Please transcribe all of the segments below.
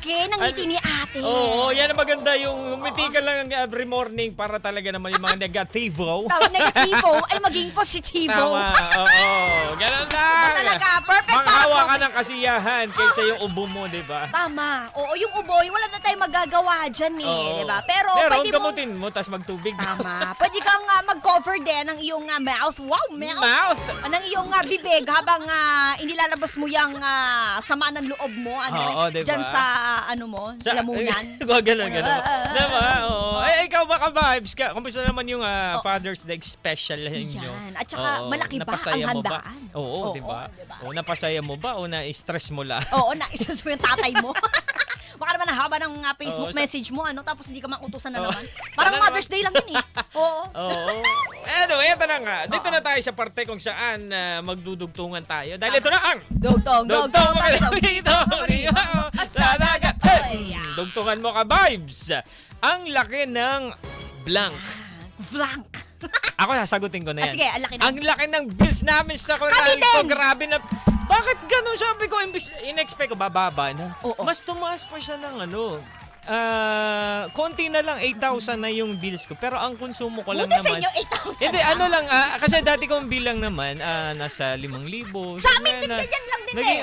laki ng ngiti ni ate. Oo, yan ang maganda. Yung umiti ka lang every morning para talaga naman yung mga negativo. Tawag negativo ay maging positibo. Tama, oo. Ganun lang. Talaga, perfect para Manghawa ka perfect. ng kasiyahan kaysa yung ubo mo, di ba? Tama. Oo, yung uboy, wala na tayong magagawa dyan Oo. di ba? Pero pwede mo... gamutin mo, tapos magtubig. Tama. Pwede kang mag-cover din ng iyong mouth. Wow, mouth. Mouth. Ng iyong bibig habang inilalabas mo yung sama ng loob mo. Oo, diba? Dyan sa, lamunan. Ganun. Diba? Oo. Eh, ikaw ba ka-vibes ka? Kumusta naman yung Father's Day special ninyo? Yan. At saka, Oo. malaki ba Napasaya ang mo ba? handaan? Oo, diba? O, napasaya mo ba o na-stress mo lang? Oo, naisas mo yung tatay mo. Baka naman haba ng Facebook Oo, message mo, tapos hindi ka makutusan na Oo. naman. Parang Sana Mother's Day lang yun Oo. Oo. Eto na nga. Dito na tayo sa parte kung saan magdudugtungan tayo. Dahil ito na ang Dugtong, Dugtong dito. Sa dagat. Ay, Dugtungan mo ka, vibes. Ang laki ng blank. Flank. Ako sasagutin ko na yan. Sige, ang laki ng... Ang laki ng bills namin sa Kami Coral ko. din! Grabe na. Bakit ganun? Sabi ko, in-expect ko, bababa na. Oo. Mas tumaas pa siya ng konti na lang, 8,000 na yung bills ko. Pero ang konsumo ko lang Buti sa naman. inyo, 8,000 Hindi, lang, kasi dati kong bilang naman, nasa 5,000. Sa amin din, ganyan lang din Naging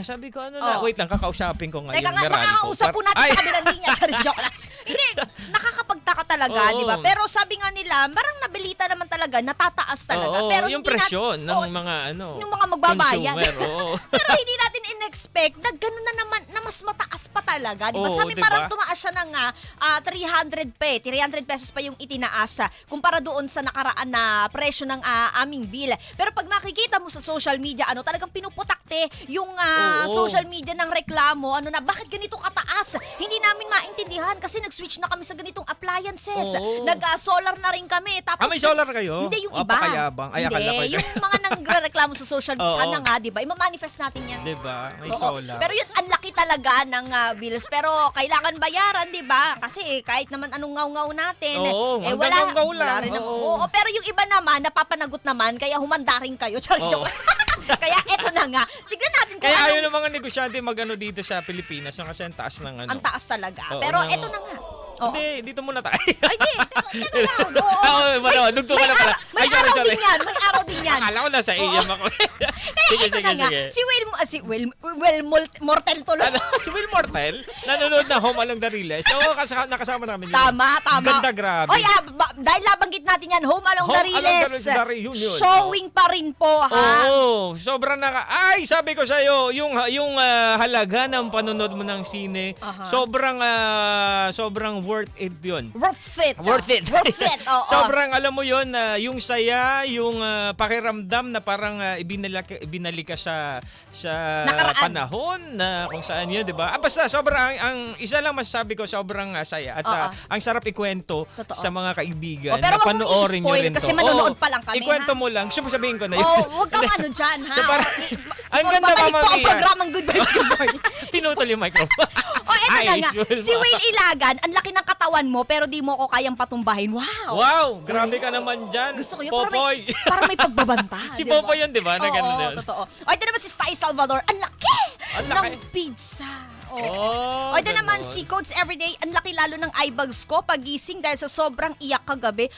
sabi ko, Oo. wait lang, kakausapin ko ngayon. Teka nga, Meralco. makakausap po natin Ay! sa kabilang linya. Charis, joke lang. Hindi, nakakapagtaka talaga, Oo. di ba? Pero sabi nga nila, parang nabilita naman talaga, natataas talaga. Oo, Pero yung hindi presyon ng Oo, mga yung mga magbabayad. consumer, oo. Pero hindi natin in-expect na gano'n na naman, na mas mataas pa talaga. Di ba? Oo, Sabi diba? parang tumaas siya ng 300 pa 300 pesos pa yung itinaas kumpara doon sa nakaraan na presyo ng aming bill. Pero pag makikita mo sa social media, talagang pinuputakte yung Oo. social media ng reklamo, bakit ganito kataas? Hindi namin maintindihan kasi nag-switch na kami sa ganitong appliances. Oo. Nag-solar na rin kami. Tapos, May solar kayo? Hindi, yung iba. Apakayabang. Ay, akala ko. Hindi, yung mga nagreklamo sa social media. Oo. Sana nga, di ba? I-manifest natin yan. Diba? May Oo. solar. Pero yun, ang laki talaga ng bills. Pero kailangan bayaran, di ba? Kasi kahit naman anong ngaw-ngaw natin, Oo, hanggang wala, ngaw-ngaw lang. wala rin naman. Oo. Oo, pero yung iba naman, napapanagot naman, kaya humanda rin kayo. Charis, Oo. joke. Kaya eto na nga. Tignan natin kung Kaya ayaw anong- ng mga negosyante dito sa Pilipinas kasi ang taas ng ang taas talaga. Oo, pero no. eto na nga. Oo. Hindi, dito muna tayo. Ay, di. Teka lang. Oo. Dugtungan na pala. May Ay, sorry, araw sorry. din yan. May araw din yan. Akala ko nasa AM ako. Kaya ito na nga. Si Will Mortel tuloy. Si Will Mortel, nanonood na Home Along the Riles. So, nakasama namin yun. Tama. Ganda, grabe. Oy, dahil nabanggit natin yan, Home Along the Home Along Riles. the Reunion. Showing pa rin po, ha? Oo, sobrang Ay, sabi ko sa'yo, yung halaga ng panonood mo ng sine, Aha. sobrang worth it yun. Worth it. Worth it. Worth it, oo. Sobrang alam mo yun, yung saya, yung pakiramdam na parang ibinalik ka sa Nakaraan. panahon na kung saan yun, di ba? Basta sobrang, ang isa lang masasabi ko, sobrang saya. At Oo. ang sarap ikwento Totoo. sa mga kaibigan. Pero na wag mong panoorin nyo i-spoil rin kasi to. manonood Oo, pa lang kami, ikwento ha? mo lang. Gusto mo sabihin ko na yun. Oh, huwag kang dyan, ha? Ang ganda, Babalik Mama po ang Mia. programang Good Vibes, Good Morning. Pinutol yung microphone. Eto na nga. Will Si Will Ilagan, ang laki ng katawan mo, pero di mo ko kayang patumbahin. Wow! Wow, grabe ka naman dyan. Gusto ko yun. Popoy. Parang may pagbabanta. Si di ba? Popoy yun, di ba? Na ganun Oo, yun. totoo. O, ito naman si Sty Salvador. Ang laki Ang laki. ng pizza. Oh, O, ito naman ganon. si Coach Everyday. Ang laki lalo ng eyebags ko pagising dahil sa sobrang iyak kagabi.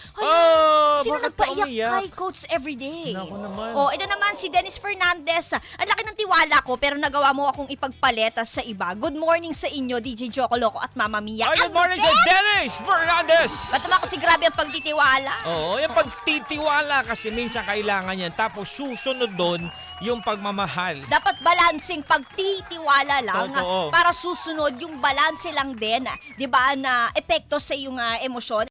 Sino bakit nagpaiyak ka umiyak? kay Coach Everyday? Naku naman. O, ito naman si Dennis Fernandez. Ang laki ng tiwala ko pero nagawa mo akong ipagpaleta sa iba. Good morning sa inyo, DJ Joko Loco at Mama Mia. Ay, good Ang morning sa best! Dennis Fernandez. Ba't naman kasi grabe ang pagtitiwala? Oo, yung pagtitiwala kasi minsan kailangan yan. Tapos susunod doon yung pagmamahal. Dapat balancing pagtitiwala lang Totoo. para susunod yung balanse lang din, 'di ba, na epekto sa iyong emosyon.